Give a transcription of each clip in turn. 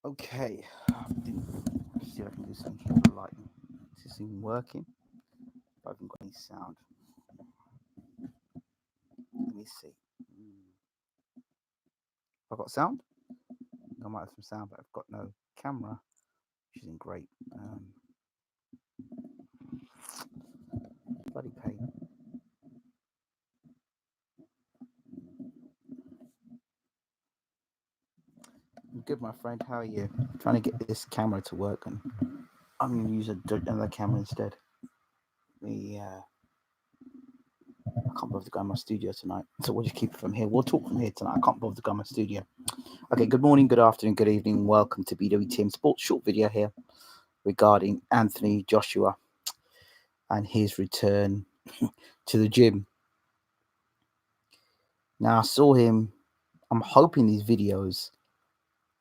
Okay, see if I can do something here with the lighting. Is this thing working? I haven't got any sound. Let me see. I've got sound. I might have some sound, but I've got no camera, which isn't great. Bloody pain. I'm good, my friend. How are you? I'm trying to get this camera to work, and I'm going to use another camera instead. I can't bother to go in my studio tonight, so we'll just keep it from here. We'll talk from here tonight. I can't bother to go in my studio. Okay, good morning, good afternoon, good evening. Welcome to BWTM Sports short video here regarding Anthony Joshua and his return to the gym. Now, I saw him. I'm hoping these videos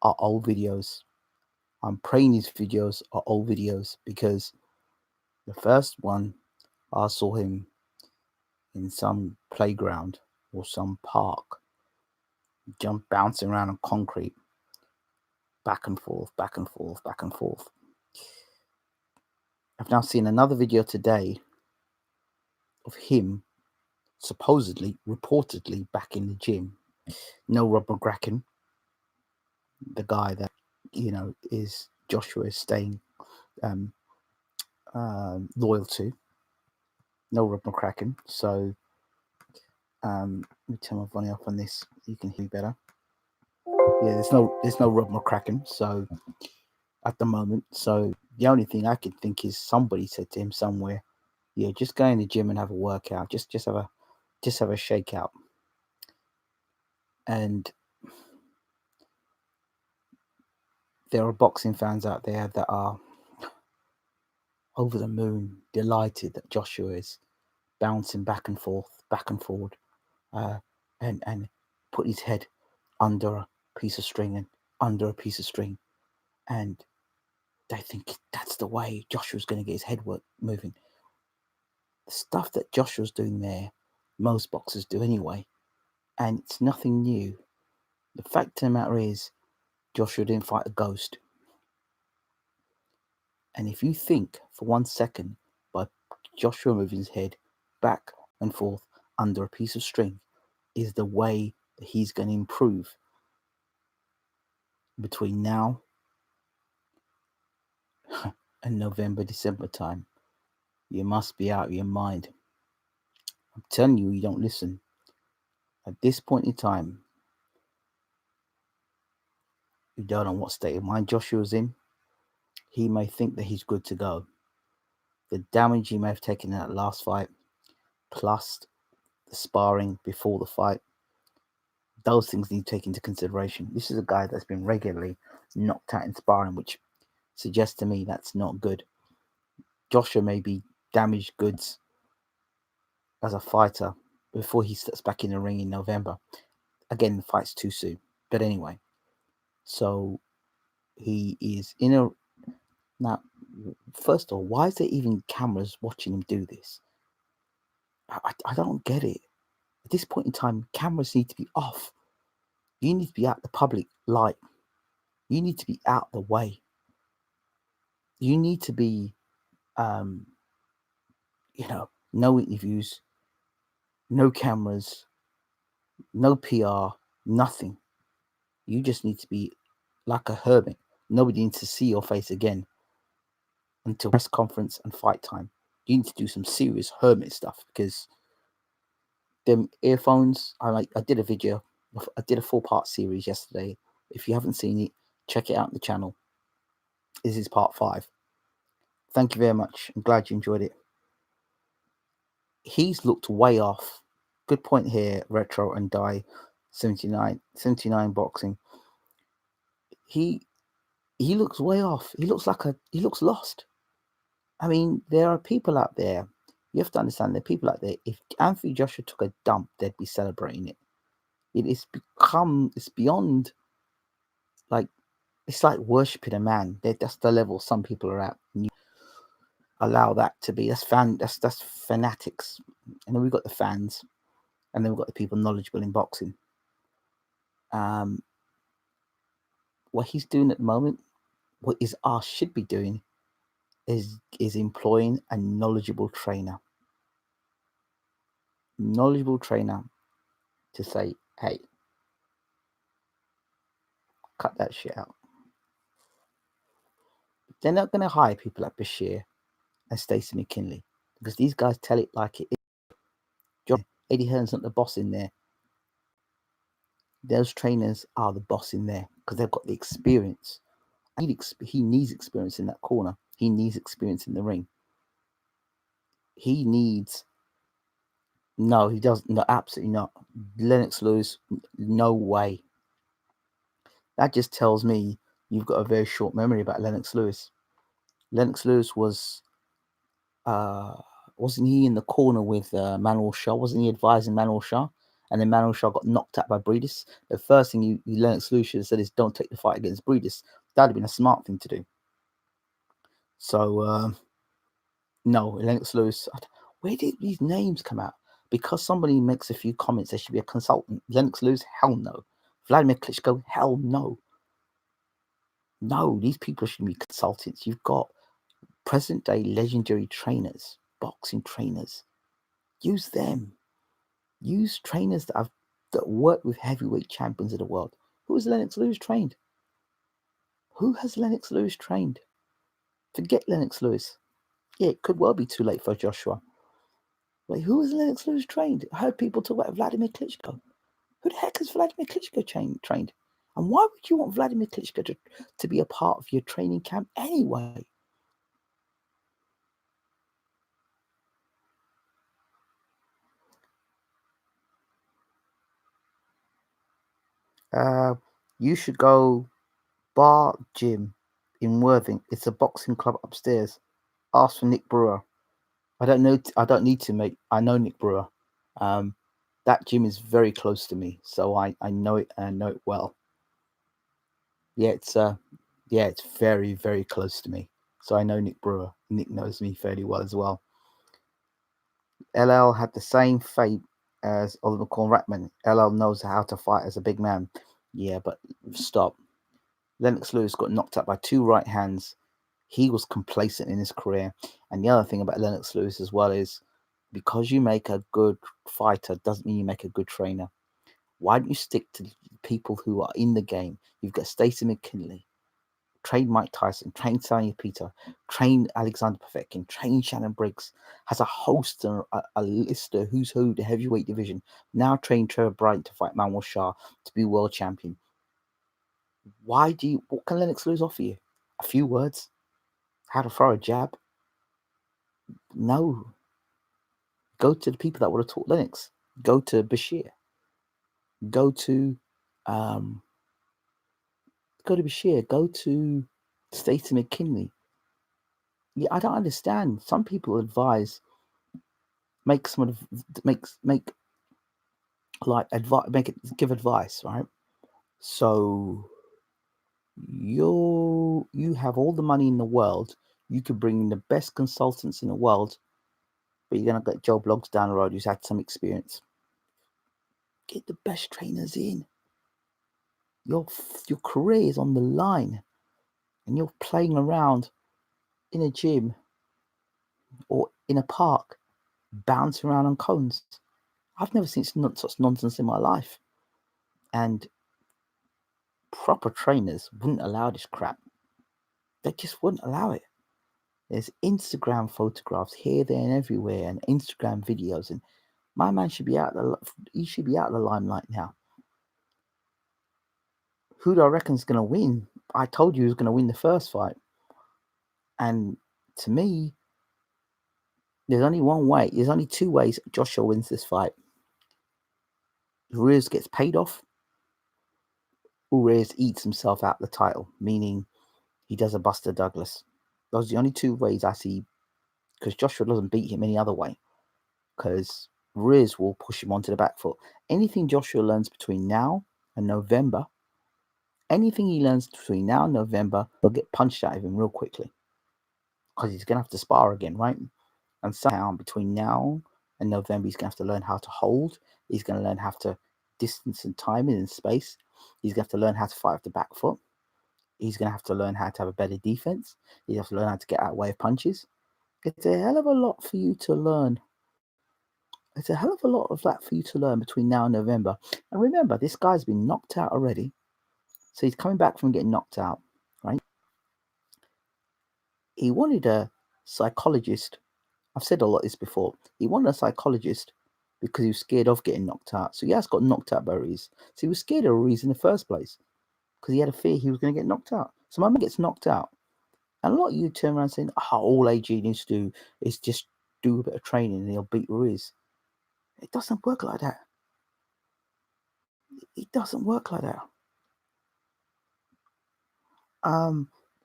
are old videos. I'm praying these videos are old videos because the first one, I saw him in some playground or some park, bouncing around on concrete, back and forth, back and forth, back and forth. I've now seen another video today of him supposedly, reportedly back in the gym. No Rob McCracken, the guy that is Joshua is staying loyal to. No Rob McCracken. So let me turn my volume up on this. You can hear me better. Yeah, there's no Rob McCracken. So at the moment, so the only thing I can think is somebody said to him somewhere, "Yeah, just go in the gym and have a workout. Just have a shakeout." And there are boxing fans out there that are over the moon, delighted that Joshua is bouncing back and forth, back and forward, and put his head under a piece of string and under a piece of string, and they think that's the way Joshua's going to get his head moving. The stuff that Joshua's doing there, most boxers do anyway, and it's nothing new. The fact of the matter is, Joshua didn't fight a ghost. And if you think for 1 second by Joshua moving his head back and forth under a piece of string is the way that he's going to improve between now and November, December time, you must be out of your mind. I'm telling you, you don't listen. At this point in time, you don't know what state of mind Joshua's in. He may think that he's good to go. The damage he may have taken in that last fight, plus the sparring before the fight, those things need to take into consideration. This is a guy that's been regularly knocked out in sparring, which suggests to me that's not good. Joshua may be damaged goods as a fighter before he steps back in the ring in November. Again, the fight's too soon. But anyway, so he is in a... Now, first of all, why is there even cameras watching him do this? I don't get it. At this point in time, cameras need to be off. You need to be out the public light. You need to be out the way. You need to be, no interviews, no cameras, no PR, nothing. You just need to be like a hermit. Nobody needs to see your face again until press conference and fight time. You need to do some serious hermit stuff because them earphones. I did a video. I did a 4-part series yesterday. If you haven't seen it, check it out on the channel. This is part 5. Thank you very much. I'm glad you enjoyed it. He's looked way off. Good point here, Retro and Die 79 boxing. He looks way off. He looks lost. I mean, there are people out there. You have to understand there are people out there. If Anthony Joshua took a dump, they'd be celebrating it. It's beyond, like, it's like worshipping a man. That's the level some people are at. And you allow that to be, that's fanatics. And then we've got the fans, and then we've got the people knowledgeable in boxing. what he's doing at the moment, what his ass should be doing, is employing a knowledgeable trainer. To say, hey, cut that shit out. They're not going to hire people like Bashir and Stacey McKinley because these guys tell it like it is. Eddie Hearn's not the boss in there. Those trainers are the boss in there because they've got the experience. He needs experience in that corner. He needs experience in the ring. He needs... No, he doesn't. No, absolutely not. Lennox Lewis, no way. That just tells me you've got a very short memory about Lennox Lewis. Lennox Lewis was... wasn't he in the corner with Manuel Shaw? Wasn't he advising Manuel Shaw? And then Manuel Shaw got knocked out by Breedis. The first thing Lennox Lewis should have said is, don't take the fight against Breedis. That would have been a smart thing to do. So, no, Lennox Lewis... Where did these names come out? Because somebody makes a few comments, there should be a consultant. Lennox Lewis? Hell no. Vladimir Klitschko? Hell no. No, these people shouldn't be consultants. You've got present-day legendary trainers, boxing trainers. Use them. Use trainers that work with heavyweight champions of the world. Who has Lennox Lewis trained? Who has Lennox Lewis trained? Forget Lennox Lewis. Yeah, it could well be too late for Joshua. Wait, who has Lennox Lewis trained? I heard people talk about Vladimir Klitschko. Who the heck has Vladimir Klitschko trained? And why would you want Vladimir Klitschko to be a part of your training camp anyway? You should go Bar Gym in Worthing. It's a boxing club upstairs. Ask for Nick Brewer. I don't need to, mate. I know Nick Brewer. That gym is very close to me, so I know it, and I know it well. Yeah, it's very, very close to me. So I know Nick Brewer. Nick knows me fairly well as well. LL had the same fate as Oliver Ratman. LL knows how to fight as a big man. Yeah, but stop. Lennox Lewis got knocked out by 2 right hands. He was complacent in his career. And the other thing about Lennox Lewis as well is, because you make a good fighter doesn't mean you make a good trainer. Why don't you stick to people who are in the game? You've got Stacey McKinley, train Mike Tyson, train Sonya Peter, train Alexander Povetkin, train Shannon Briggs, has a host and a list of who's who, the heavyweight division. Now train Trevor Bryant to fight Manuel Shaw to be world champion. What can Lennox Lewis offer you? A few words? How to throw a jab? No. Go to the people that would have taught Lennox. Go to Bashir. Go to Bashir. Go to Stacey McKinley. Yeah, I don't understand. Some people advise, give advice, right? So you have all the money in the world. You could bring in the best consultants in the world, but you're gonna get Joe Bloggs down the road who's had some experience. Get the best trainers in. Your career is on the line, and you're playing around in a gym or in a park, bouncing around on cones. I've never seen such nonsense in my life. And proper trainers wouldn't allow this crap. They just wouldn't allow it. There's Instagram photographs here, there, and everywhere, and Instagram videos, and my man should be out. He should be out of the limelight now. Who do I reckon is going to win? I told you he was going to win the first fight, and to me, there's only one way. There's only 2 ways Joshua wins this fight. Ruiz gets paid off, or Ruiz eats himself out the title, meaning he does a Buster Douglas. Those are the only 2 ways I see, because Joshua doesn't beat him any other way, because Ruiz will push him onto the back foot. Anything Joshua learns between now and November, he'll get punched out of him real quickly, because he's going to have to spar again, right? And somehow between now and November, he's going to have to learn how to hold. He's going to learn how to distance and timing and space. He's going to have to learn how to fight with the back foot. He's going to have to learn how to have a better defense. He has to learn how to get out of the way of punches. It's a hell of a lot for you to learn. It's a hell of a lot of that for you to learn between now and November. And remember, this guy's been knocked out already. So he's coming back from getting knocked out, right? He wanted a psychologist. I've said a lot of this before. He wanted a psychologist because he was scared of getting knocked out. So he has got knocked out by Ruiz. So he was scared of Ruiz in the first place because he had a fear he was going to get knocked out. So my man gets knocked out. And a lot of you turn around saying, oh, all AG needs to do is just do a bit of training and he'll beat Ruiz. It doesn't work like that. It doesn't work like that.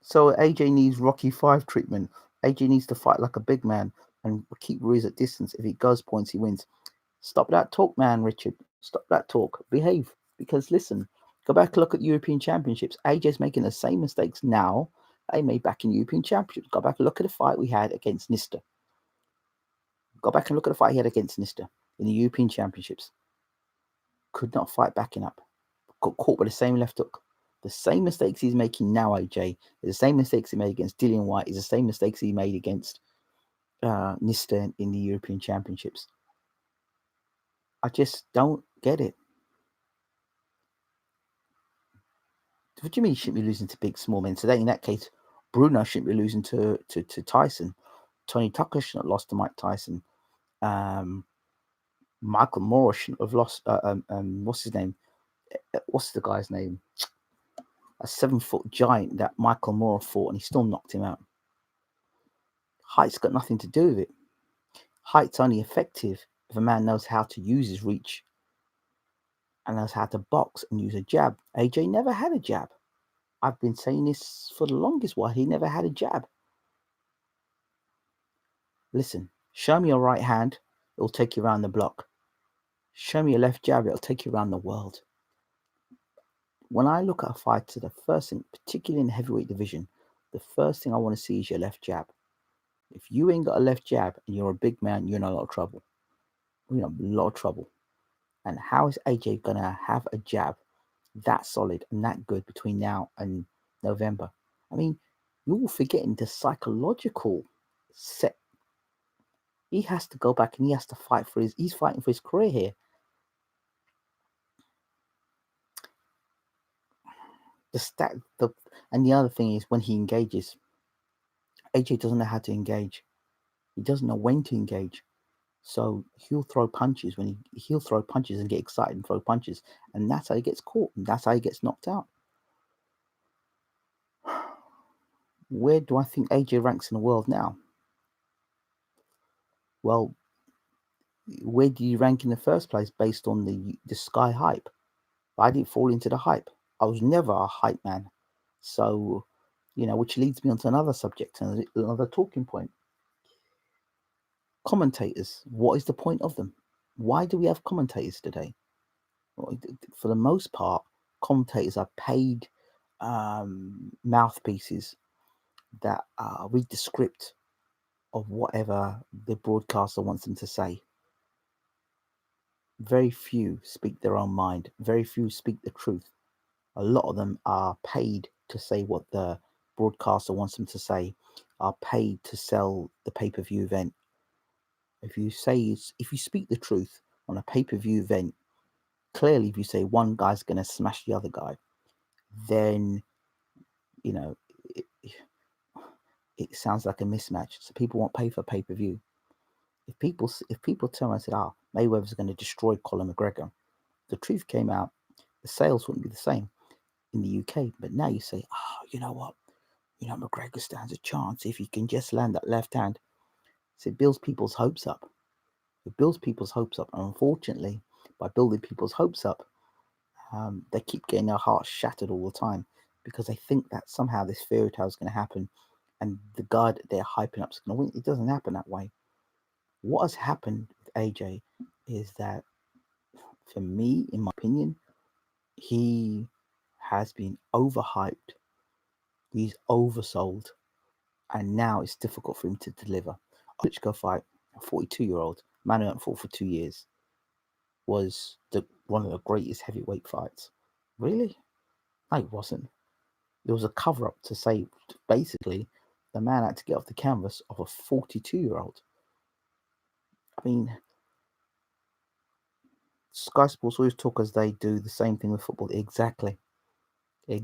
So AJ needs Rocky 5 treatment. AJ needs to fight like a big man and keep Ruiz at distance. If he goes points, he wins. Stop that talk, man, Richard. Stop that talk. Behave. Because listen, go back and look at European Championships. AJ's making the same mistakes now they made back in European Championships. Go back and look at the fight we had against Nista. Go back and look at the fight he had against Nista in the European Championships. Could not fight backing up. Got caught by the same left hook. The same mistakes he's making now, AJ, is the same mistakes he made against Dillian White, is the same mistakes he made against Nista in the European Championships. I just don't get it. What do you mean he shouldn't be losing to big, small men? So in that case, Bruno shouldn't be losing to Tyson. Tony Tucker shouldn't have lost to Mike Tyson. Michael Moore shouldn't have lost. What's his name? What's the guy's name? A 7-foot giant that Michael Moore fought, and he still knocked him out. Height's got nothing to do with it. Height's only effective if a man knows how to use his reach and knows how to box and use a jab. AJ never had a jab. I've been saying this for the longest while. He never had a jab. Listen, show me your right hand, it'll take you around the block. Show me your left jab, it'll take you around the world. When I look at a fighter, the first thing, particularly in the heavyweight division, the first thing I want to see is your left jab. If you ain't got a left jab and you're a big man, you're in a lot of trouble. You're in a lot of trouble. And how is AJ going to have a jab that solid and that good between now and November? I mean, you're all forgetting the psychological set. He has to go back and he has to fight for he's fighting for his career here. And the other thing is when he engages, AJ doesn't know how to engage. He doesn't know when to engage. So he'll throw punches he'll throw punches and get excited and throw punches. And that's how he gets caught. And that's how he gets knocked out. Where do I think AJ ranks in the world now? Well, where do you rank in the first place based on the Sky hype? I didn't fall into the hype. I was never a hype man. So, which leads me on to another subject, another talking point. Commentators, what is the point of them? Why do we have commentators today? Well, for the most part, commentators are paid mouthpieces that read the script of whatever the broadcaster wants them to say. Very few speak their own mind. Very few speak the truth. A lot of them are paid to say what the broadcaster wants them to say, are paid to sell the pay-per-view event. If you speak the truth on a pay-per-view event, clearly if you say one guy's going to smash the other guy, then, it sounds like a mismatch. So people won't pay for pay-per-view. If people turn around and say, Mayweather's going to destroy Conor McGregor, the truth came out, the sales wouldn't be the same in the UK. But now you say, you know what? McGregor stands a chance if he can just land that left hand. So it builds people's hopes up. And unfortunately, by building people's hopes up, they keep getting their hearts shattered all the time because they think that somehow this fairy tale is going to happen and the guy that they're hyping up is going to win. It doesn't happen that way. What has happened with AJ is that, for me, in my opinion, he has been overhyped. He's oversold. And now it's difficult for him to deliver. Klitschko fight, a 42-year-old man who hadn't fought for 2 years, was one of the greatest heavyweight fights. Really? No, it wasn't. There was a cover-up to say, basically, the man had to get off the canvas of a 42-year-old. I mean, Sky Sports always talk as they do the same thing with football. Exactly. You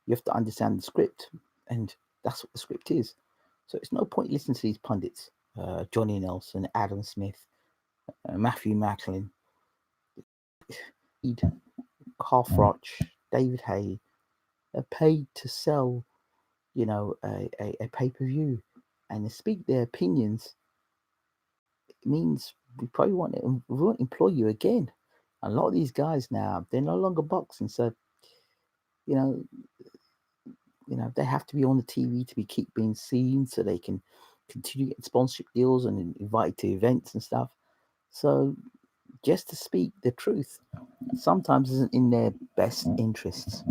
have to understand the script, and that's what the script is. So it's no point listening to these pundits, Johnny Nelson, Adam Smith, Matthew Macklin, Carl Froch, David Hay. Are paid to sell, a pay-per-view, and to speak their opinions. It means we won't employ you again. A lot of these guys now, they're no longer boxing, so you know they have to be on the TV to keep being seen, so they can continue getting sponsorship deals and invited to events and stuff. So just to speak the truth sometimes isn't in their best interests.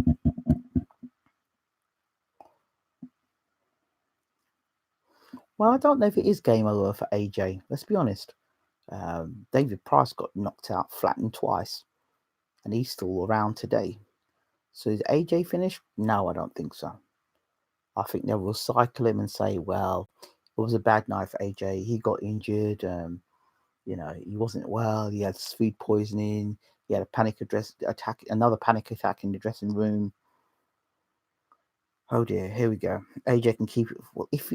Well, I don't know if it is game over for AJ. Let's be honest. David Price got knocked out, flattened twice, and he's still around today. So is AJ finished? No, I don't think so. I think they'll recycle him and say, well, it was a bad night for AJ. He got injured. He wasn't well. He had food poisoning. He had a another panic attack in the dressing room. Oh dear, here we go. AJ can keep it. Well, if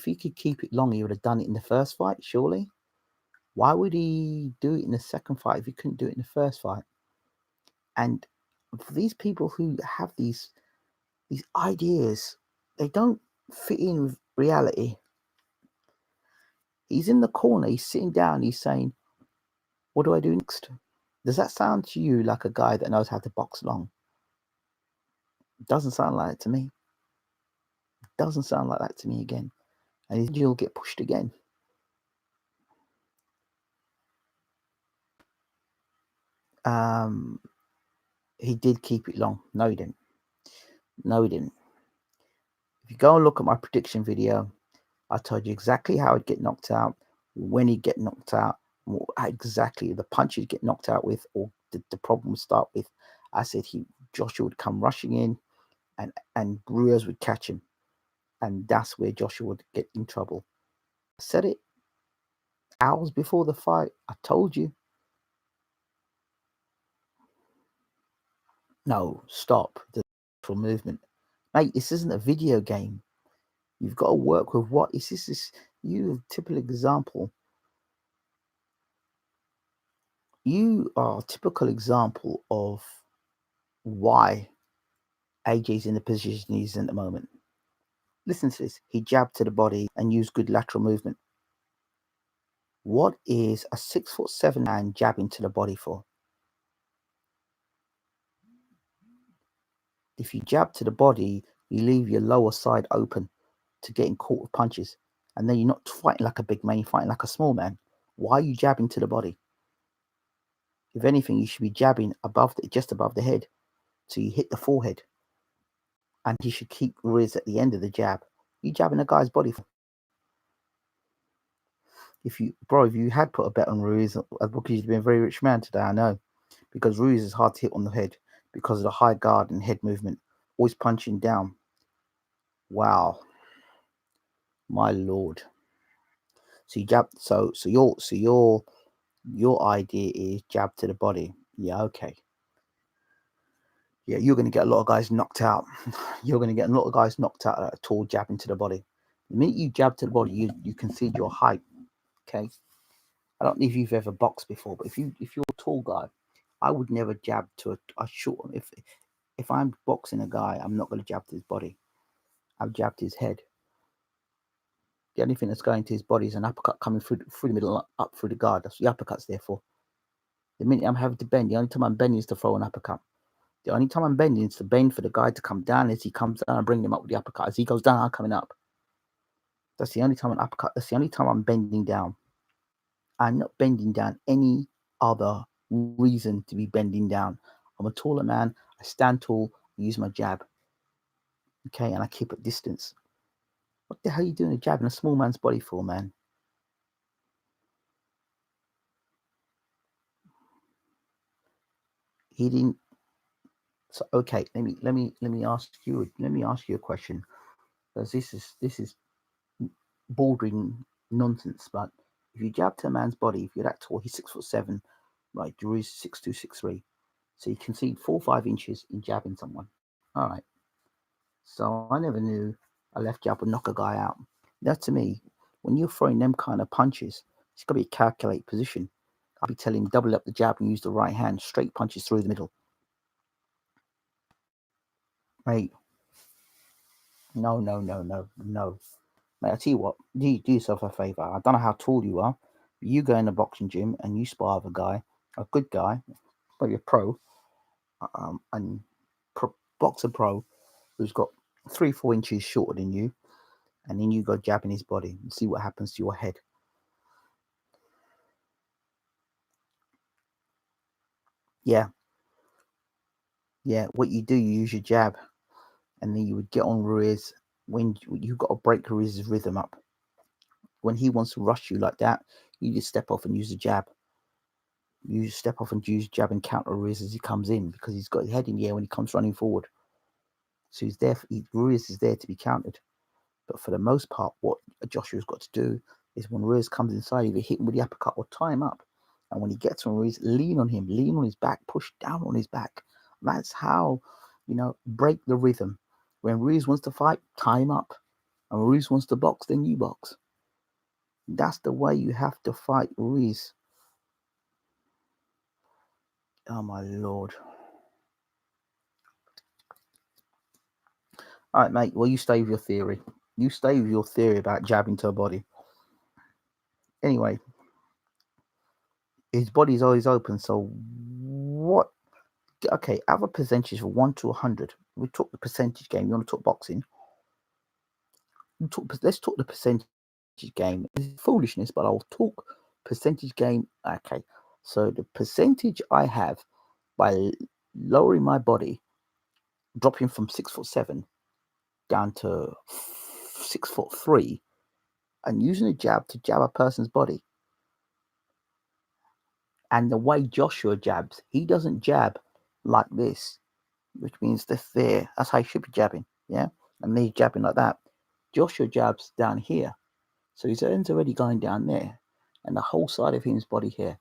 he could keep it long, he would have done it in the first fight, surely. Why would he do it in the second fight if he couldn't do it in the first fight? And for these people who have these ideas, they don't fit in with reality. He's in the corner, he's sitting down, he's saying, what do I do next? Does that sound to you like a guy that knows how to box long? It doesn't sound like it to me. It doesn't sound like that to me again. And he'll get pushed again. He did keep it long. No, he didn't. If you go and look at my prediction video, I told you exactly how he'd get knocked out, when he'd get knocked out, exactly the punch he'd get knocked out with, or the problem would start with. I said Joshua would come rushing in, and Ruiz would catch him, and that's where Joshua would get in trouble. I said it hours before the fight. I told you. No, stop the movement, mate. This isn't a video game. You've got to work with what is this? You typical example. You are a typical example of why AJ's in the position he's in at the moment. Listen to this. He jabbed to the body and used good lateral movement. What is a 6'7" man jabbing to the body for? If you jab to the body, you leave your lower side open to getting caught with punches. And then you're not fighting like a big man, you're fighting like a small man. Why are you jabbing to the body? If anything, you should be jabbing just above the head, so you hit the forehead. And you should keep Ruiz at the end of the jab. You jabbing a guy's body. If you had put a bet on Ruiz, because you've been a very rich man today, I know. Because Ruiz is hard to hit on the head because of the high guard and head movement, always punching down. Wow, my lord. So you jab. So your idea is jab to the body. Yeah, okay. Yeah, you're going to get a lot of guys knocked out. You're going to get a lot of guys knocked out at a tall jab into the body. The minute you jab to the body, you concede your height. Okay. I don't know if you've ever boxed before, but if you're a tall guy, I would never jab to a short. If I'm boxing a guy, I'm not going to jab to his body. I've jabbed his head. The only thing that's going to his body is an uppercut coming through the middle, up through the guard. That's what the uppercut's there for. The minute I'm having to bend, the only time I'm bending is to throw an uppercut. The only time I'm bending is to bend for the guy to come down. As he comes down, I bring him up with the uppercut. As he goes down, I'm coming up. That's the only time an uppercut. That's the only time I'm bending down. I'm not bending down any other reason to be bending down. I'm a taller man. I stand tall. I use my jab. Okay, and I keep at distance. What the hell are you doing a jab in a small man's body for, man? He didn't So okay, let me ask you a question, because this is bordering nonsense. But if you jab to a man's body, if you're that tall, he's 6'7", right? Jury's 6'2", 6'3", so you concede 4 or 5 inches in jabbing someone. All right. So I never knew a left jab would knock a guy out. That to me, when you're throwing them kind of punches, it's got to be a calculated position. I'll be telling him double up the jab and use the right hand, straight punches through the middle. Mate, no, no, no, no, no. Mate, I tell you what, do yourself a favour. I don't know how tall you are, but you go in a boxing gym and you spar with a guy, a good guy, maybe a pro, and boxer pro who's got 3 or 4 inches shorter than you, and then you go jabbing his body and see what happens to your head. Yeah, yeah. What you do, you use your jab, and then you would get on Ruiz when you got to break Ruiz's rhythm up. When he wants to rush you like that, you just step off and use the jab. You just step off and use jab and counter Ruiz as he comes in, because he's got his head in the air when he comes running forward. So he's there. Ruiz is there to be countered. But for the most part, what Joshua's got to do is when Ruiz comes inside, either hit him with the uppercut or tie him up. And when he gets on Ruiz, lean on him, lean on his back, push down on his back. That's how, break the rhythm. When Ruiz wants to fight, tie him up. And when Ruiz wants to box, then you box. That's the way you have to fight Ruiz. Oh my lord. All right, mate. Well, you stay with your theory. You stay with your theory about jabbing to a body. Anyway, his body's always open. So what? Okay, have a percentage of 1 to 100. We talk the percentage game. You want to talk boxing? Let's talk the percentage game. It's foolishness, but I'll talk percentage game. Okay, so the percentage I have by lowering my body, dropping from 6'7" down to 6'3", and using a jab to jab a person's body. And the way Joshua jabs, he doesn't jab like this, which means there. That's how he should be jabbing, yeah? And he's jabbing like that. Joshua jabs down here. So his hand's already going down there, and the whole side of him's body here.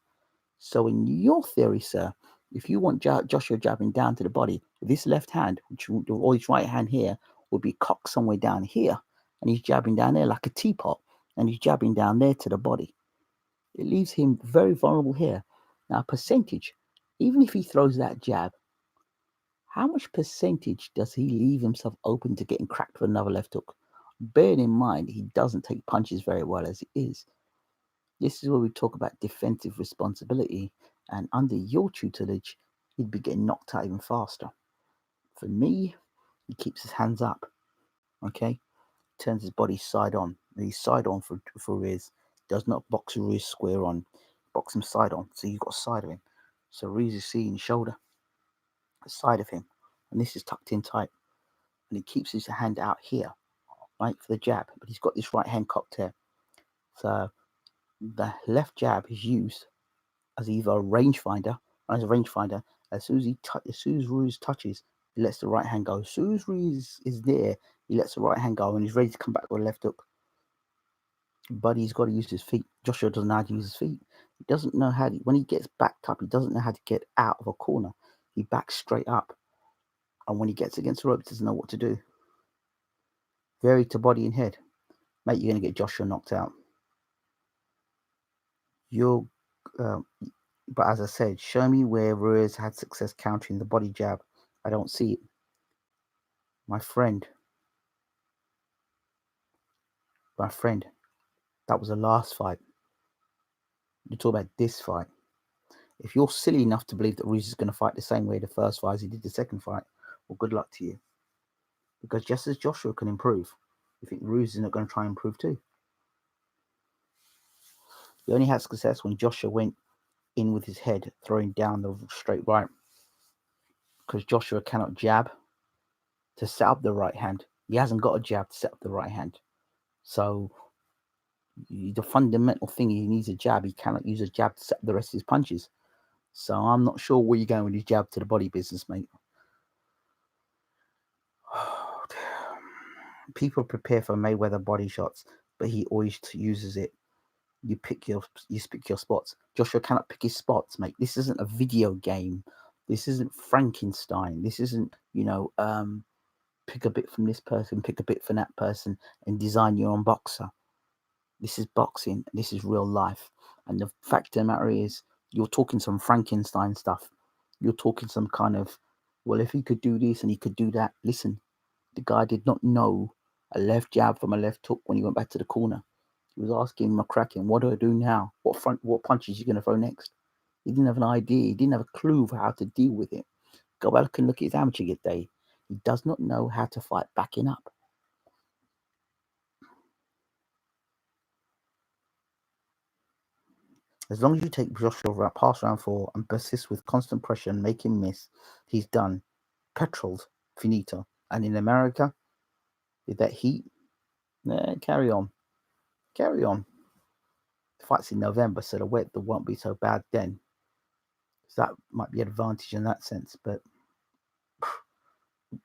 So in your theory, sir, if you want Joshua jabbing down to the body, this left hand, or his right hand here, would be cocked somewhere down here, and he's jabbing down there like a teapot, and he's jabbing down there to the body. It leaves him very vulnerable here. Now, percentage, even if he throws that jab, how much percentage does he leave himself open to getting cracked with another left hook? Bearing in mind, he doesn't take punches very well as it is. This is where we talk about defensive responsibility, and under your tutelage, he'd be getting knocked out even faster. For me, he keeps his hands up, okay? Turns his body side on. He's side on for Ruiz. Does not box Ruiz square on. Box him side on. So you've got side of him. So Ruiz is seeing shoulder, side of him. And this is tucked in tight. And he keeps his hand out here, right, for the jab. But he's got this right hand cocked here. So the left jab is used as either a rangefinder, or as a rangefinder. As soon as Ruiz touches, he lets the right hand go. As soon as Ruiz is there, he lets the right hand go, and he's ready to come back with a left hook. But he's got to use his feet. Joshua doesn't know how to use his feet. He doesn't know how to, when he gets backed up, he doesn't know how to get out of a corner. He backs straight up. And when he gets against the rope, he doesn't know what to do. Vary to body and head. Mate, you're going to get Joshua knocked out. But as I said, show me where Ruiz had success countering the body jab. I don't see it. My friend, that was the last fight. You talk about this fight. If you're silly enough to believe that Ruiz is going to fight the same way the first fight as he did the second fight, well, good luck to you. Because just as Joshua can improve, you think Ruiz is not going to try and improve too. He only had success when Joshua went in with his head, throwing down the straight right. Because Joshua cannot jab to set up the right hand. He hasn't got a jab to set up the right hand. So the fundamental thing, he needs a jab. He cannot use a jab to set up the rest of his punches. So I'm not sure where you're going with his jab to the body business, mate. People prepare for Mayweather body shots, but he always uses it. You pick your spots. Joshua cannot pick his spots, mate. This isn't a video game. This isn't Frankenstein. This isn't, pick a bit from this person, pick a bit from that person, and design your own boxer. This is boxing. This is real life. And the fact of the matter is, you're talking some Frankenstein stuff. You're talking some kind of, well, if he could do this and he could do that. Listen, the guy did not know a left jab from a left hook when he went back to the corner. He was asking McCracken, what do I do now? What punches are you going to throw next? He didn't have an idea. He didn't have a clue for how to deal with it. Go back and look at his amateur day. He does not know how to fight backing up. As long as you take Joshua past round 4 and persist with constant pressure and make him miss, he's done. Petrol's finito. And in America, with that heat, carry on. Carry on. The fight's in November, so the weather won't be so bad then. So that might be an advantage in that sense, but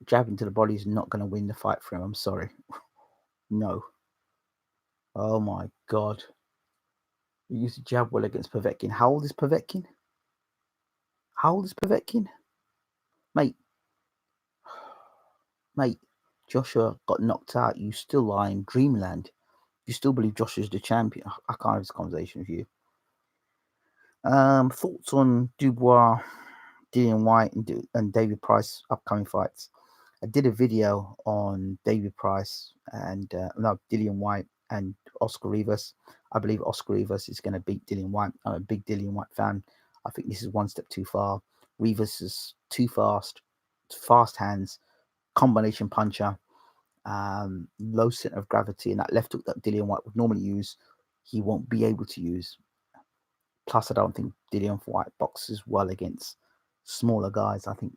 jabbing to the body is not going to win the fight for him. I'm sorry. No. Oh my God. He used to jab well against Povetkin. How old is Povetkin? Mate, Joshua got knocked out. You still are in dreamland. You still believe Joshua's the champion. I can't have this conversation with you. Thoughts on Dubois, Dillian White, and David Price upcoming fights. I did a video on David Price and Dillian White and Oscar Rivas. I believe Oscar Rivas is going to beat Dillian White. I'm a big Dillian White fan. I think this is one step too far. Rivas is too fast hands, combination puncher, low center of gravity, and that left hook that Dillian White would normally use, he won't be able to use. Plus, I don't think Dillian White boxes well against smaller guys. I think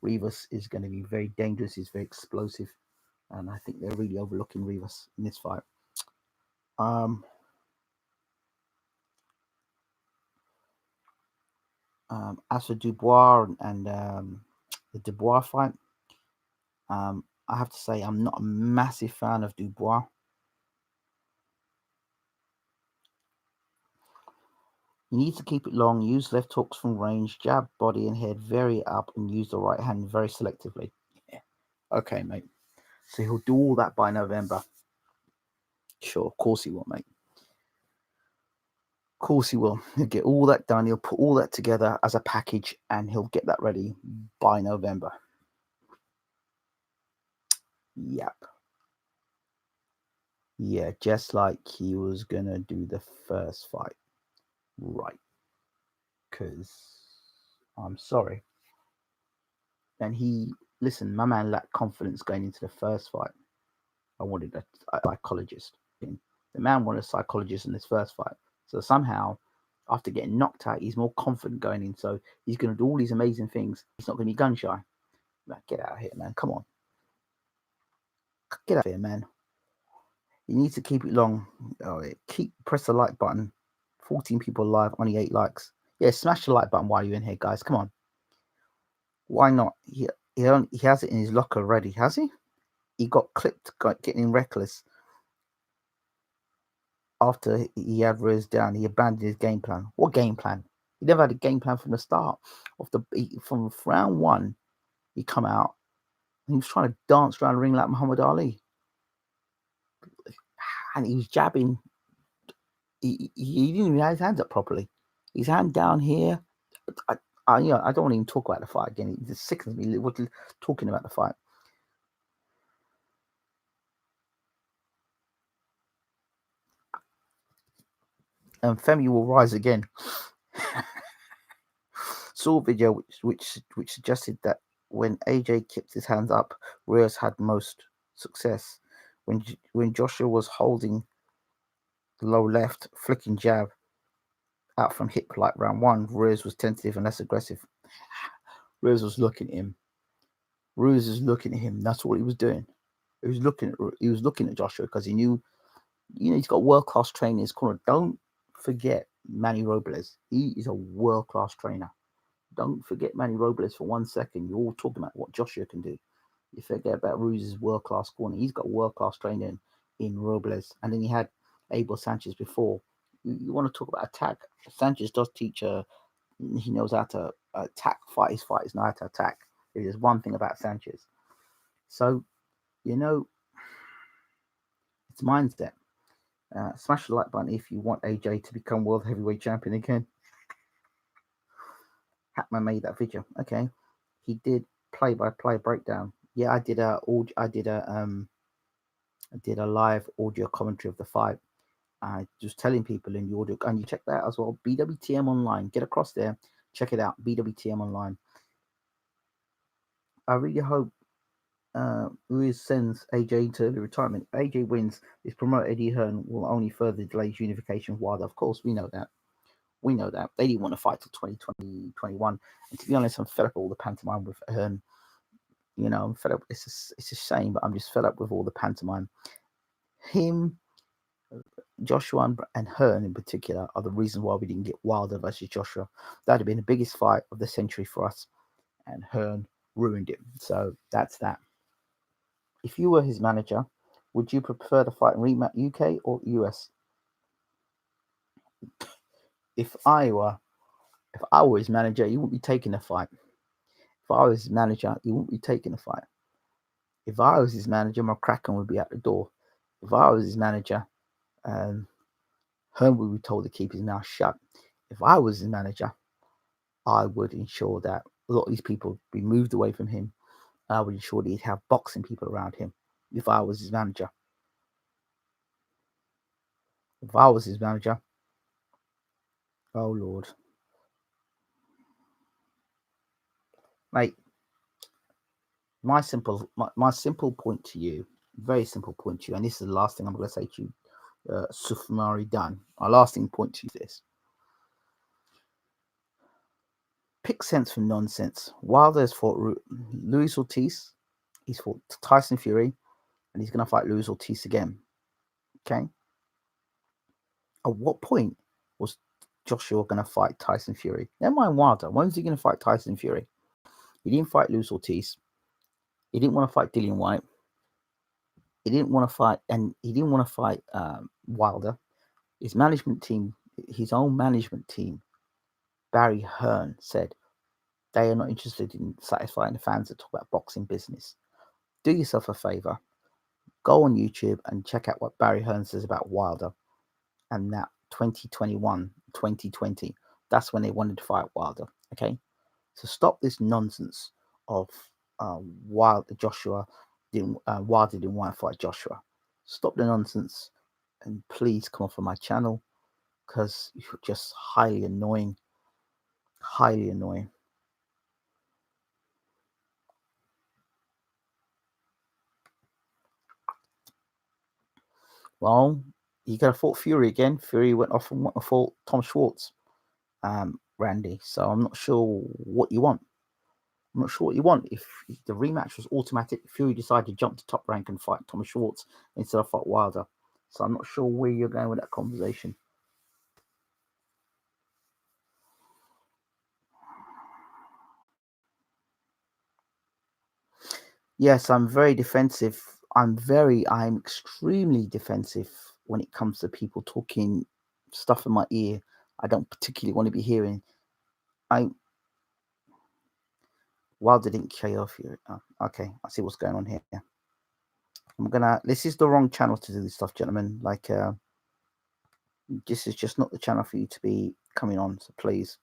Rivas is going to be very dangerous. He's very explosive, and I think they're really overlooking Rivas in this fight. As for Dubois and the Dubois fight, I have to say I'm not a massive fan of Dubois. You need to keep it long, use left hooks from range, jab, body and head very up, and use the right hand very selectively. Yeah. Okay, mate. So he'll do all that by November. Sure, of course he will, mate. Of course he will. He'll get all that done. He'll put all that together as a package, and he'll get that ready by November. Yep. Yeah, just like he was going to do the first fight. Right. Because I'm sorry. And listen, my man lacked confidence going into the first fight. I wanted a psychologist. The man wanted a psychologist in this first fight. So somehow, after getting knocked out, he's more confident going in. So he's going to do all these amazing things. He's not going to be gun shy. Man, get out of here, man. Come on. Get out of here, man. You need to keep it long. Press the like button. 14 people live, only 8 likes. Yeah, smash the like button while you're in here, guys. Come on. Why not? He has it in his locker already, has he? He got clipped getting reckless. After he had Ruiz down, he abandoned his game plan. What game plan? He never had a game plan from the start. From round 1, he come out and he was trying to dance around the ring like Muhammad Ali. And he was jabbing. He didn't even have his hands up properly. His hand down here. I don't want to even talk about the fight again. It just sickens me talking about the fight. And Femi will rise again. Saw a video which suggested that when AJ kept his hands up, Ruiz had most success. When Joshua was holding the low left, flicking jab out from hip like round 1, Ruiz was tentative and less aggressive. Ruiz was looking at him. Ruiz is looking at him. That's what he was doing. He was looking at Joshua because he knew, he's got world-class training in his corner. Don't forget Manny Robles. He is a world-class trainer. Don't forget Manny Robles for 1 second. You're all talking about what Joshua can do. You forget about Ruiz's world-class corner. He's got world-class training in Robles. And then he had Abel Sanchez before. You want to talk about attack. Sanchez does teach he knows how to attack, fight his fighters, know how to attack. It is one thing about Sanchez. So, it's mindset. Smash the like button if you want AJ to become world heavyweight champion again. Hatman made that video. Okay, he did play-by-play breakdown. Yeah, I did a live audio commentary of the fight. I just telling people in the audio, and you check that out as well. BWTM online. Get across there, check it out. BWTM online. I really hope Ruiz sends AJ into early retirement. AJ wins. His promoter Eddie Hearn will only further delay his unification with Wilder. Of course, we know that. They didn't want to fight till 2020, 21. And to be honest, I'm fed up with all the pantomime with Hearn. I'm fed up. It's a shame, but I'm just fed up with all the pantomime. Him, Joshua, and Hearn in particular are the reasons why we didn't get Wilder versus Joshua. That'd have been the biggest fight of the century for us, and Hearn ruined it. So that's that. If you were his manager, would you prefer to fight in rematch UK or US? If I were his manager, he wouldn't be taking the fight. If I was his manager, he wouldn't be taking the fight. If I was his manager, McCracken would be at the door. If I was his manager, Hearn would be told to keep his mouth shut. If I was his manager, I would ensure that a lot of these people would be moved away from him. I would ensure that he'd have boxing people around him. If I was his manager. Oh Lord. Mate, my simple point to you, very simple point to you, and this is the last thing I'm going to say to you, Sufmari Dan. My lasting point to you is this. Pick sense from nonsense. Wilder has fought Luis Ortiz. He's fought Tyson Fury. And he's going to fight Luis Ortiz again. Okay? At what point was Joshua going to fight Tyson Fury? Never mind Wilder. When was he going to fight Tyson Fury? He didn't fight Luis Ortiz. He didn't want to fight Dillian Whyte. He didn't want to fight Wilder. His management team, his own management team, Barry Hearn, said they are not interested in satisfying the fans that talk about boxing business. Do yourself a favor. Go on YouTube and check out what Barry Hearn says about Wilder. And that 2021, 2020, that's when they wanted to fight Wilder. Okay? So stop this nonsense of Wilder didn't want to fight Joshua. Stop the nonsense and please come off of my channel because you're just highly annoying. Highly annoying. Well, he could have fought Fury again. Fury went off and fought Tom Schwartz, Randy. So I'm not sure what you want. If the rematch was automatic, Fury decided to jump to top rank and fight Thomas Schwartz instead of fight Wilder. So I'm not sure where you're going with that conversation. Yes, I'm very defensive. I'm extremely defensive when it comes to people talking stuff in my ear I don't particularly want to be hearing. Wilder didn't KO Fury. Oh, okay, I see what's going on here. This is the wrong channel to do this stuff, gentlemen. This is just not the channel for you to be coming on, so please.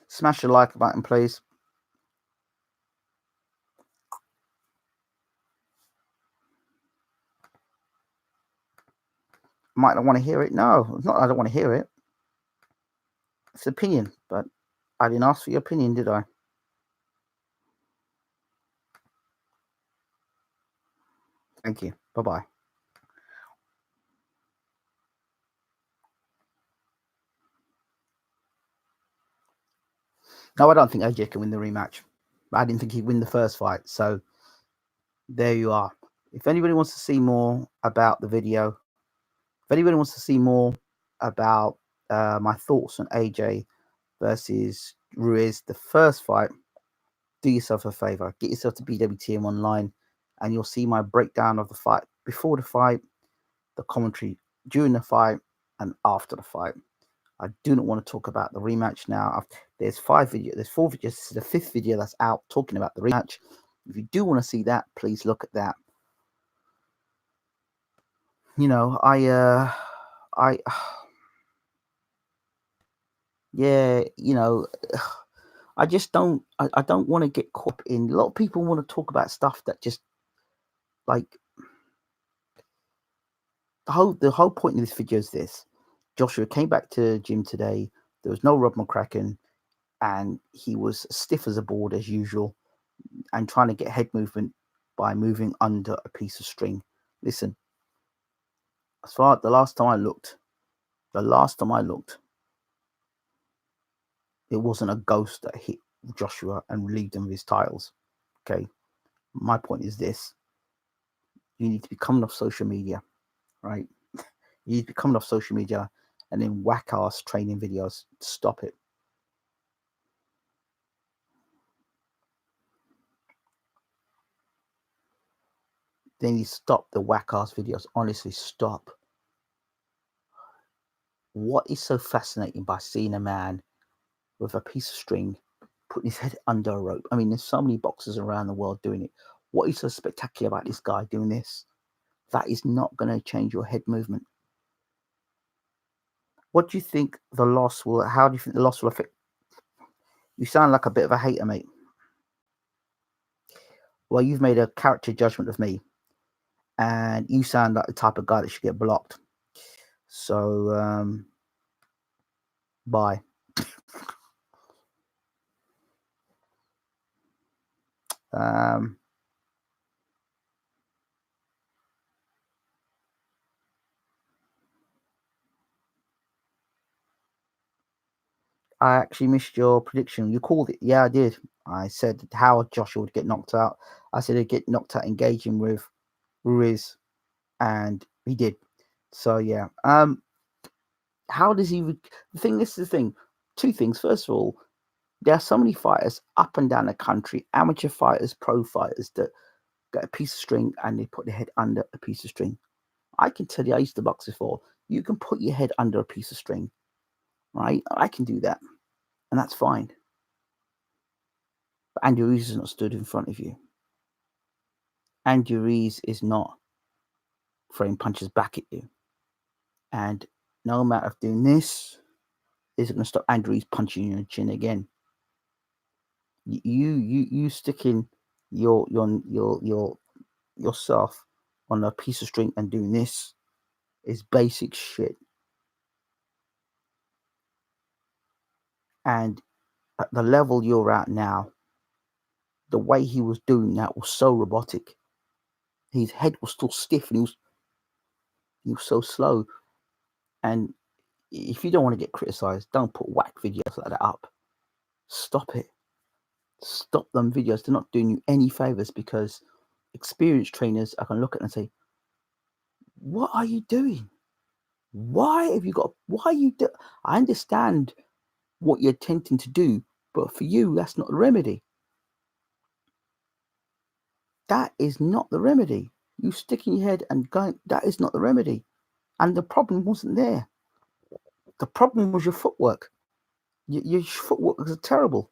Smash the like button, please. Might not want to hear it. No, it's not. I don't want to hear it. It's opinion, but I didn't ask for your opinion, did I? Thank you. Bye-bye. No, I don't think AJ can win the rematch. I didn't think he'd win the first fight. So there you are. If anybody wants to see more about the video, if anybody wants to see more about my thoughts on AJ versus Ruiz, the first fight, do yourself a favor, get yourself to BWTM online, and you'll see my breakdown of the fight before the fight, the commentary during the fight, and after the fight. I do not want to talk about the rematch now. There's 4 videos. This is the 5th video that's out talking about the rematch. If you do want to see that, please look at that. You know, yeah, you know, I just don't. I don't want to get caught in. A lot of people want to talk about stuff that just like the whole point of this video is this: Joshua came back to the gym today. There was no Rob McCracken, and he was stiff as a board as usual, and trying to get head movement by moving under a piece of string. Listen, as far as the last time I looked, it wasn't a ghost that hit Joshua and relieved him of his titles. Okay, my point is this: you need to be coming off social media, right? You need to be coming off social media and then whack ass training videos. Stop it. Then you stop the whack ass videos. Honestly, stop. What is so fascinating by seeing a man with a piece of string putting his head under a rope? I mean, there's so many boxers around the world doing it. What is so spectacular about this guy doing this? That is not going to change your head movement. What do you think the loss will? How do you think the loss will affect? You sound like a bit of a hater, mate. Well, you've made a character judgment of me, and you sound like the type of guy that should get blocked. So, bye. I actually missed your prediction. You called it. Yeah, I did. I said how Joshua would get knocked out. I said he'd get knocked out engaging with Ruiz, and he did. So yeah. How does he? The thing. This is the thing. 2 things. First of all, there are so many fighters up and down the country, amateur fighters, pro fighters, that get a piece of string and they put their head under a piece of string. I can tell you, I used to box before. You can put your head under a piece of string, right? I can do that, and that's fine. But Andy Ruiz is not stood in front of you. Andy Ruiz is not throwing punches back at you. And no matter of doing this, is it going to stop Andy Ruiz punching you in the chin again? You sticking yourself on a piece of string and doing this is basic shit. And at the level you're at now, the way he was doing that was so robotic. His head was still stiff and he was so slow. And if you don't want to get criticized, don't put whack videos like that up. Stop it. Stop them videos. They're not doing you any favors, because experienced trainers are going to look at it and say, what are you doing? Why have you got, why are you do? I understand what you're attempting to do, but for you, that's not the remedy. That is not the remedy. You sticking your head and going, that is not the remedy. And the problem wasn't there. The problem was your footwork. Your footwork was terrible.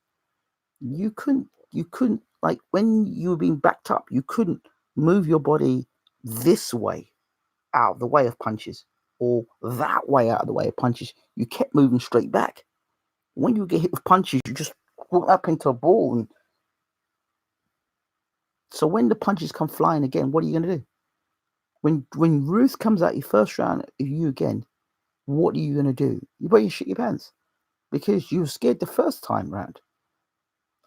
You couldn't, like when you were being backed up, you couldn't move your body this way out of the way of punches, or that way out of the way of punches. You kept moving straight back. When you get hit with punches, you just walk up into a ball. And so when the punches come flying again, what are you going to do? When Ruth comes out your first round of you again, what are you going to do? You better shit your pants, because you were scared the first time round.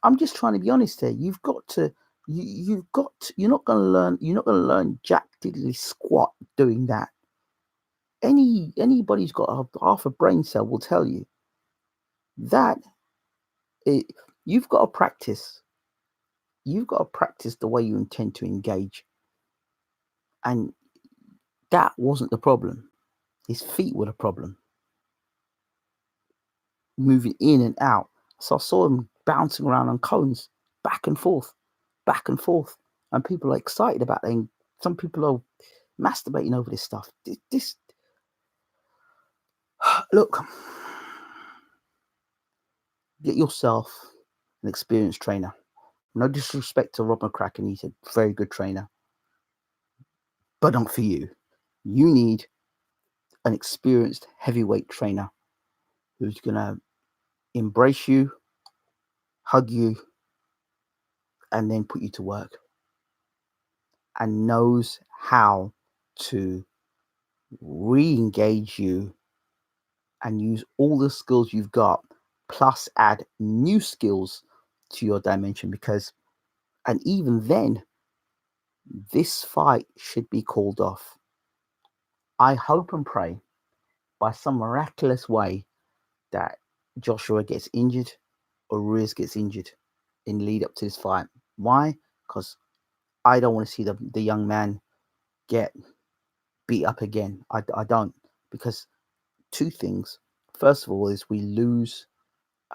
I'm just trying to be honest here. You've got to. You're not going to learn. You're not going to learn jack diddly squat doing that. Anybody's got half a brain cell will tell you that you've got to practice. You've got to practice the way you intend to engage, and that wasn't the problem. His feet were the problem. moving in and out. So I saw him bouncing around on cones, back and forth, back and forth. And people are excited about it. And some people are masturbating over this stuff. This look, get yourself an experienced trainer. No disrespect to Rob McCracken, he's a very good trainer, but not for you. You need an experienced heavyweight trainer who's gonna embrace you, hug you, and then put you to work, and knows how to re-engage you and use all the skills you've got, plus add new skills to your dimension. Because, and even then, this fight should be called off. I hope and pray by some miraculous way that Joshua gets injured or Ruiz gets injured in lead up to this fight. Why? Because I don't want to see the young man get beat up again. I don't. Because two things. First of all, is we lose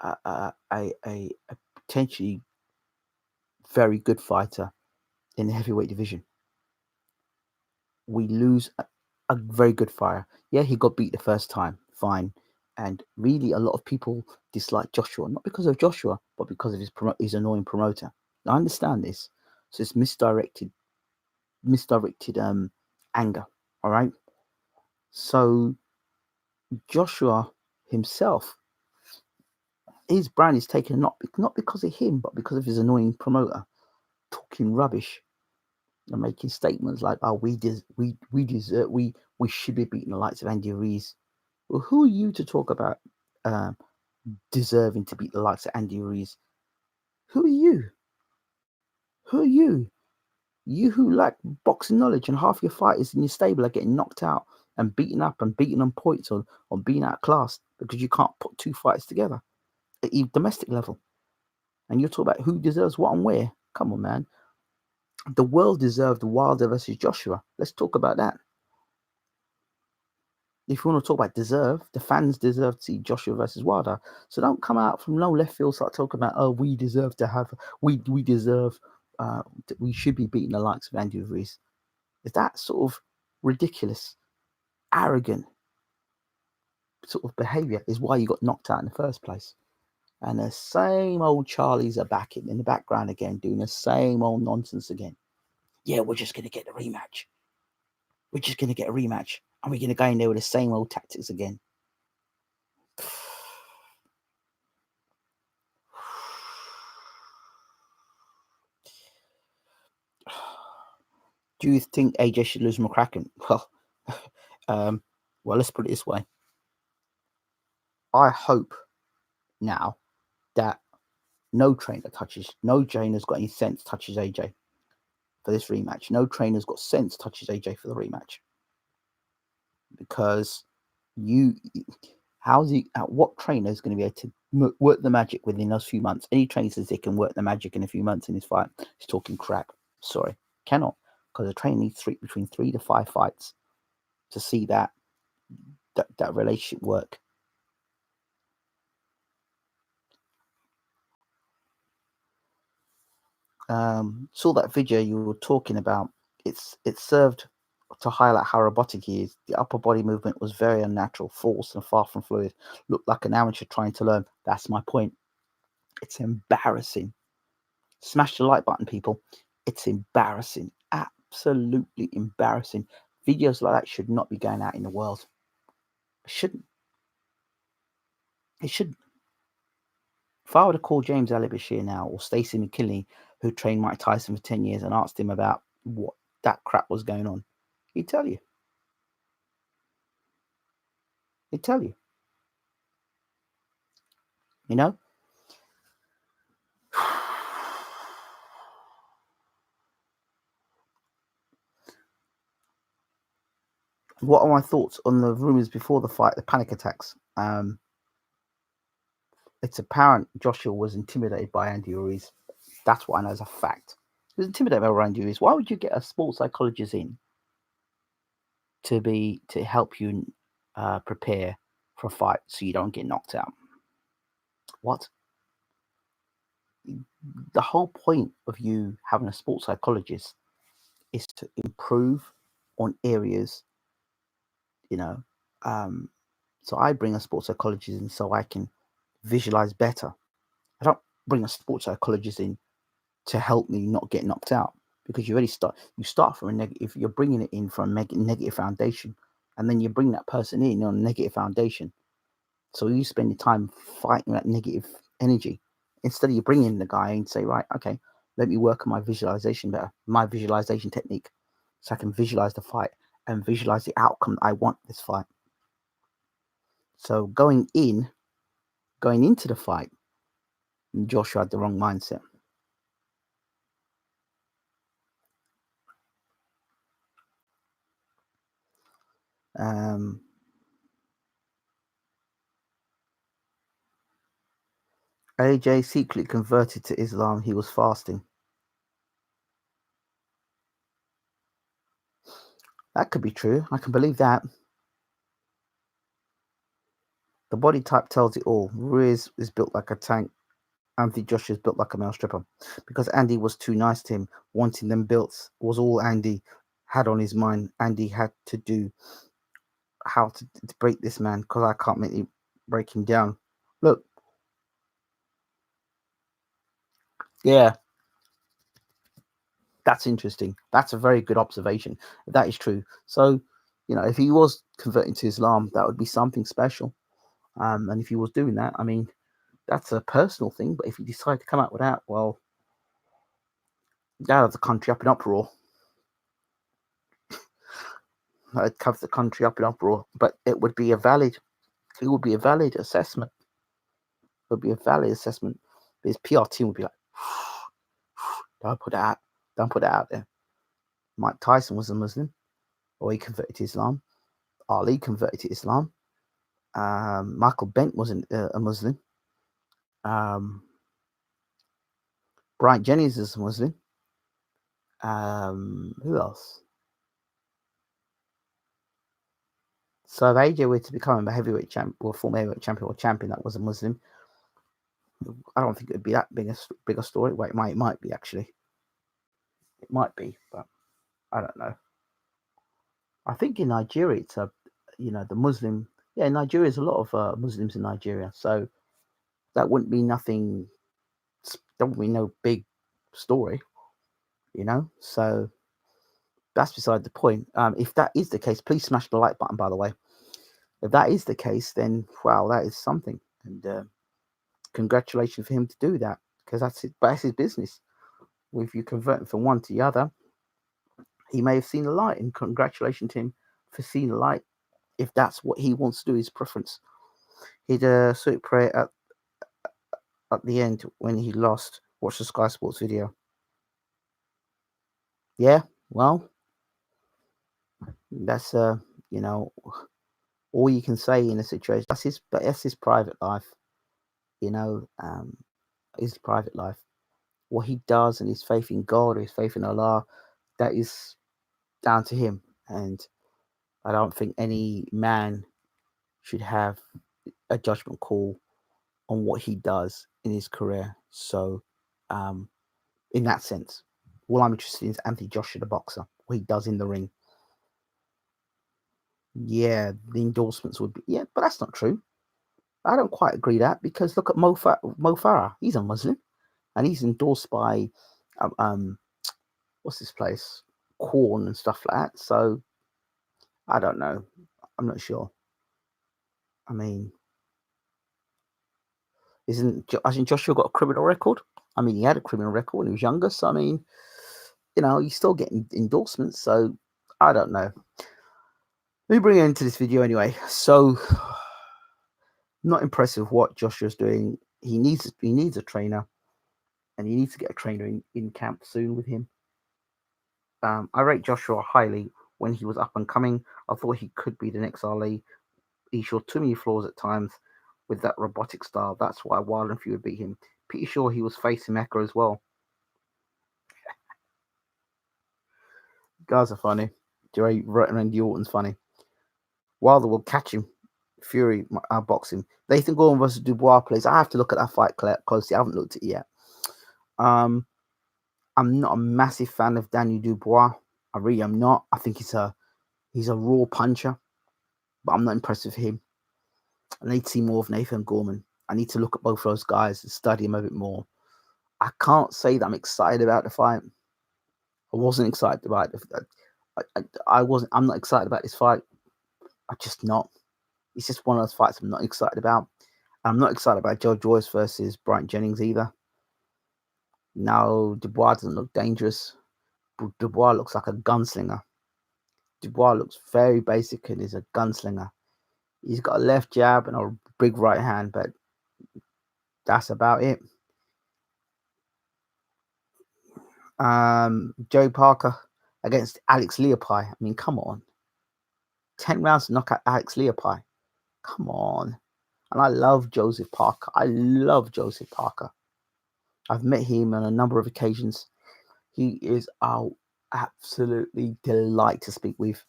a potentially very good fighter in the heavyweight division. We lose a very good fighter. Yeah, he got beat the first time, fine. And really, a lot of people dislike Joshua, not because of Joshua, but because of his annoying promoter. I understand this. So it's misdirected anger. All right. So Joshua himself, his brand is taken not because of him, but because of his annoying promoter talking rubbish and making statements like, "Oh, we should be beating the likes of Andy Ruiz." Well, who are you to talk about deserving to beat the likes of Andy Ruiz? Who are you? Who are you? You who lack boxing knowledge, and half your fighters in your stable are getting knocked out and beaten up and beaten on points or being outclassed because you can't put two fights together at domestic level. And you're talking about who deserves what and where. Come on, man. The world deserved Wilder versus Joshua. Let's talk about that. If you want to talk about deserve, the fans deserve to see Joshua versus Wilder. So don't come out from no left field, start talking about, oh, we deserve to have, we deserve, we should be beating the likes of Andy Ruiz. Is that sort of ridiculous, arrogant sort of behavior is why you got knocked out in the first place. And the same old Charlies are back in the background again, doing the same old nonsense again. Yeah, we're just going to get the rematch. We're just going to get a rematch. And we're going to go in there with the same old tactics again. Do you think AJ should lose McCracken? Well, let's put it this way. I hope now that no trainer's got any sense touches AJ for this rematch. No trainer's got sense touches AJ for the rematch. Because what trainer is going to be able to work the magic within those few months? Any trainer says they can work the magic in a few months in his fight, he's talking crap. Sorry, cannot. Because a trainer needs between 3 to 5 fights to see that relationship work. Saw that video you were talking about. It served to highlight how robotic he is. The upper body movement was very unnatural, false, and far from fluid. Looked like an amateur trying to learn. That's my point. It's embarrassing. Smash the like button, people. It's embarrassing. Absolutely embarrassing. Videos like that should not be going out in the world. It shouldn't. It shouldn't. If I were to call James Ali Bashir now, or Stacey McKinley, who trained Mike Tyson for 10 years, and asked him about what that crap was going on, he'd tell you. He'd tell you. You know? What are my thoughts on the rumors before the fight, the panic attacks? It's apparent Joshua was intimidated by Andy Ruiz. That's what I know as a fact. He was intimidated by Andy Ruiz. Why would you get a sports psychologist in to help you prepare for a fight so you don't get knocked out? What? The whole point of you having a sports psychologist is to improve on areas, you know. So I bring a sports psychologist in so I can visualize better. I don't bring a sports psychologist in to help me not get knocked out, because you start from a negative. You're bringing it in from a negative foundation, and then you bring that person in on a negative foundation. So you spend your time fighting that negative energy instead of you bringing the guy and say, right, okay, let me work on my visualization better, my visualization technique, so I can visualize the fight and visualize the outcome I want this fight. So going into the fight, Joshua had the wrong mindset. AJ secretly converted to Islam. He was fasting. That could be true. I can believe that. The body type tells it all. Ruiz is built like a tank. Anthony Joshua is built like a male stripper. Because Andy was too nice to him. Wanting them built was all Andy had on his mind. Andy had to do how to break this man, because I can't make him break him down. Look. Yeah. That's interesting. That's a very good observation. That is true. So, if he was converting to Islam, that would be something special. And if he was doing that, I mean, that's a personal thing. But if he decided to come out with that, well, that has the country up in uproar. It covers the country up in uproar. But it would be a valid assessment. It would be a valid assessment. His PR team would be like, don't put that out there. Mike Tyson was a Muslim, or he converted to Islam. Ali converted to Islam. Michael Bent wasn't a Muslim. Brian Jennings is a Muslim. Who else? So if AJ were to become a heavyweight champion, or former heavyweight champion, or champion that was a Muslim, I don't think it would be that big a story. Well, it might be actually. It might be, but I don't know. I think in Nigeria, it's the Muslim. Yeah, Nigeria is a lot of Muslims in Nigeria, so that wouldn't be nothing. That would be no big story, So that's beside the point. If that is the case, please smash the like button. By the way, if that is the case, then wow, that is something, and congratulations for him to do that, because that's his business. If you convert from one to the other, he may have seen the light, and congratulations to him for seeing the light. If that's what he wants to do, his preference. He'd sweet prayer at the end when he lost. Watch the Sky Sports video. Yeah, well, that's all you can say in a situation. That's his private life. His private life. What he does and his faith in God or his faith in Allah, that is down to him. And I don't think any man should have a judgment call on what he does in his career. So, in that sense, all I'm interested in is Anthony Joshua, the boxer, what he does in the ring. Yeah, the endorsements would be, yeah, but that's not true. I don't quite agree that, because look at Mo Farah. He's a Muslim, and he's endorsed by, what's this place? Corn and stuff like that. So, I don't know. I'm not sure. I mean, hasn't Joshua got a criminal record? I mean, he had a criminal record when he was younger. So, I mean, he's still getting endorsements. So, I don't know. Let me bring it into this video anyway. So, not impressive what Joshua's doing. He needs a trainer, and he needs to get a trainer in camp soon with him. I rate Joshua highly when he was up and coming. I thought he could be the next Ali. He showed too many flaws at times with that robotic style. That's why Wild and Few would beat him. Pretty sure he was facing Mecca as well. Guys are funny. Randy Orton's funny. Wilder will catch him Fury boxing. Nathan Gorman versus Dubois plays. I have to look at that fight closely. I haven't looked at it yet. I'm not a massive fan of Daniel Dubois. I really am not. I think he's a raw puncher, but I'm not impressed with him. I need to see more of Nathan Gorman. I need to look at both those guys and study them a bit more. I can't say that I'm excited about the fight. I wasn't excited about it. I wasn't. I'm not excited about this fight. I'm just not. It's just one of those fights I'm not excited about. I'm not excited about Joe Joyce versus Bryant Jennings either. No, Dubois doesn't look dangerous. Dubois looks like a gunslinger. Dubois looks very basic and is a gunslinger. He's got a left jab and a big right hand, but that's about it. Joe Parker against Alex Leopai. I mean, come on. 10 rounds to knock out Alex Leopai. Come on. And I love Joseph Parker. I've met him on a number of occasions. He is our absolutely delight to speak with.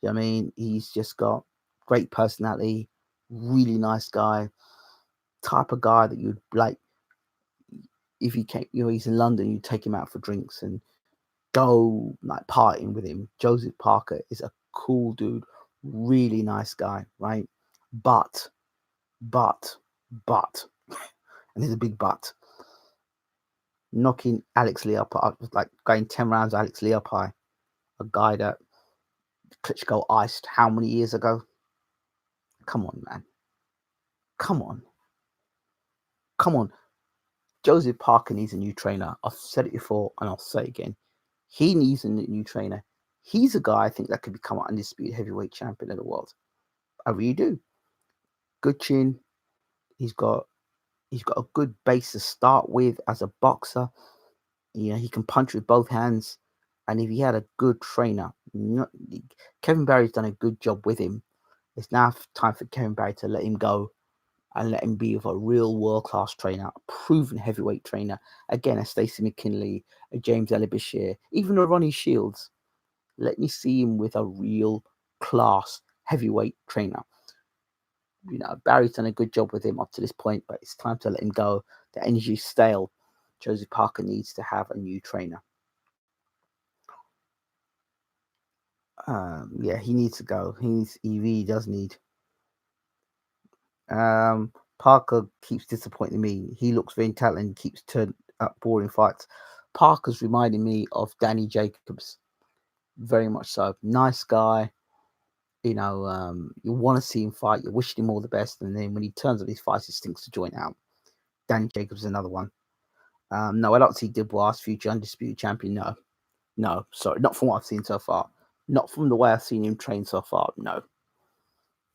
You know what I mean? He's just got great personality, really nice guy, type of guy that you'd like. If he came, he's in London, you take him out for drinks and go like partying with him. Joseph Parker is a cool dude, really nice guy, right? But, and there's a big but. Knocking Alex Leopai, like going 10 rounds, Alex Leopai, a guy that Klitschko iced how many years ago? Come on, man. Come on. Joseph Parker needs a new trainer. I've said it before and I'll say it again. He needs a new trainer. He's a guy I think that could become an undisputed heavyweight champion of the world. I really do. Good chin. He's got a good base to start with as a boxer. You know, he can punch with both hands. And if he had a good trainer, Kevin Barry's done a good job with him. It's now time for Kevin Barry to let him go and let him be with a real world-class trainer, a proven heavyweight trainer. Again, a Stacey McKinley, a James Elibashir, even a Ronnie Shields. Let me see him with a real class heavyweight trainer. You know, Barry's done a good job with him up to this point, but it's time to let him go. The energy's stale. Joseph Parker needs to have a new trainer. Yeah, he needs to go. He really does need. Parker keeps disappointing me. He looks very talented and keeps turning up boring fights. Parker's reminding me of Danny Jacobs. Very much so. Nice guy. You know, you want to see him fight. You're wishing him all the best. And then when he turns up his fights, he stinks to joint out. Danny Jacobs is another one. No, I don't see Dubois future undisputed champion. No, sorry. Not from what I've seen so far. Not from the way I've seen him train so far. No.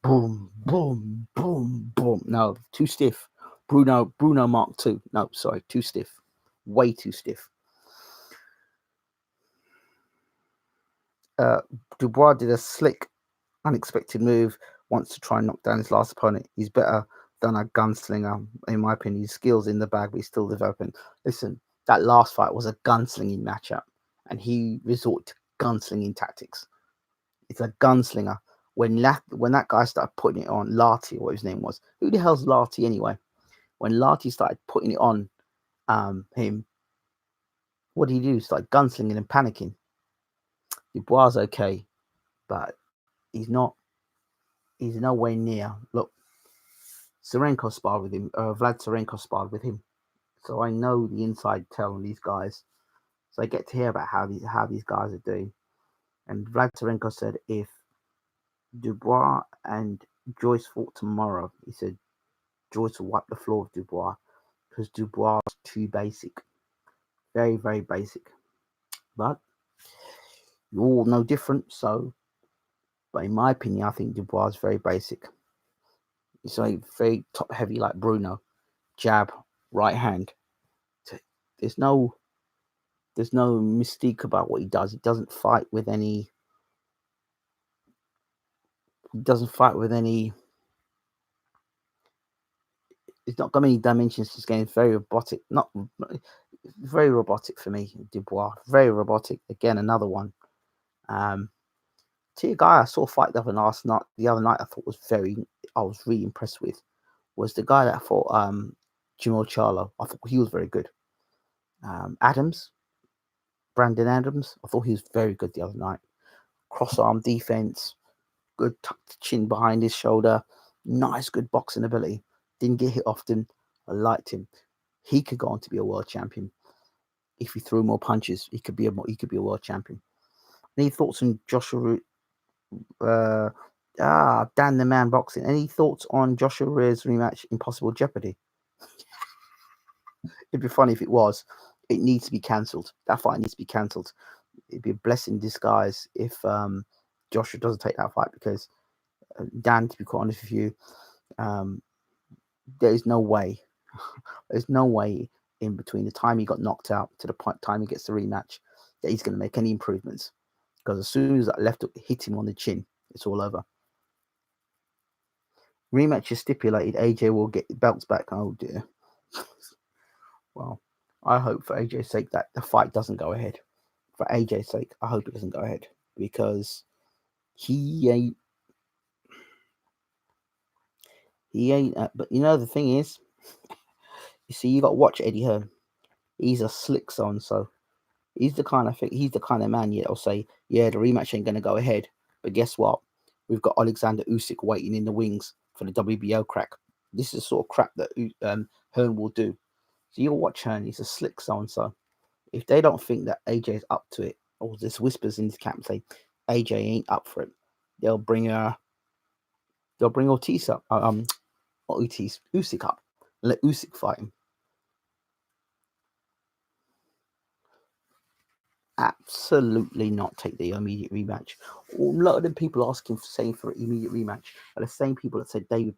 Boom, boom, boom, boom. No, too stiff. Bruno Mark II. No, sorry, too stiff. Way too stiff. Dubois did a slick, unexpected move, wants to try and knock down his last opponent. He's better than a gunslinger, in my opinion. His skills in the bag, but he's still developing. Listen, that last fight was a gunslinging matchup, and he resorted to gunslinging tactics. It's a gunslinger. When that guy started putting it on, Larty, or what his name was. Who the hell's Larty anyway? When Larty started putting it on him, what did he do? Start gunslinging and panicking. Dubois okay, but he's nowhere near. Look, Serenko sparred with him. Vlad Serenko sparred with him, so I know the inside tell on these guys. So I get to hear about how these guys are doing. And Vlad Serenko said if Dubois and Joyce fought tomorrow, he said Joyce will wipe the floor with Dubois because Dubois is too basic. Very, very basic. But you all know different, so, but in my opinion, I think Dubois is very basic. He's very top heavy like Bruno. Jab, right hand. There's no mystique about what he does. He doesn't fight with any. It's not got many dimensions to this game. It's very robotic. Not very robotic for me. Dubois, very robotic. Again, another one. See, a guy I saw fight the other night I thought I was really impressed with was the guy that fought Jamal Charlo. I thought he was very good. Adams, Brandon Adams, I thought he was very good the other night. Cross arm defense, good tucked chin behind his shoulder, nice, good boxing ability. Didn't get hit often. I liked him. He could go on to be a world champion if he threw more punches. He could be a world champion. Any thoughts on Joshua? Dan the Man Boxing. Any thoughts on Joshua Rear's rematch in possible jeopardy? It'd be funny if it was. It needs to be cancelled. That fight needs to be cancelled. It'd be a blessing in disguise if Joshua doesn't take that fight, because Dan, to be quite honest with you, there is no way. There's no way in between the time he got knocked out to the time he gets the rematch that he's going to make any improvements. Because as soon as that left hook hit him on the chin, it's all over. Rematch is stipulated. AJ will get belts back. Oh dear. Well, I hope for AJ's sake that the fight doesn't go ahead. For AJ's sake, I hope it doesn't go ahead, because he ain't. But the thing is, you see, you got to watch Eddie Hearn. He's a slick so. He's the kind of man that'll say, yeah, the rematch ain't going to go ahead. But guess what? We've got Alexander Usyk waiting in the wings for the WBO crack. This is the sort of crap that Hearn will do. So you'll watch Hearn. He's a slick so. If they don't think that AJ is up to it, or there's whispers in his camp say AJ ain't up for it, they'll bring Ortiz up, Usyk up, and let Usyk fight him. Absolutely not take the immediate rematch. A lot of the people saying for an immediate rematch are the same people that said David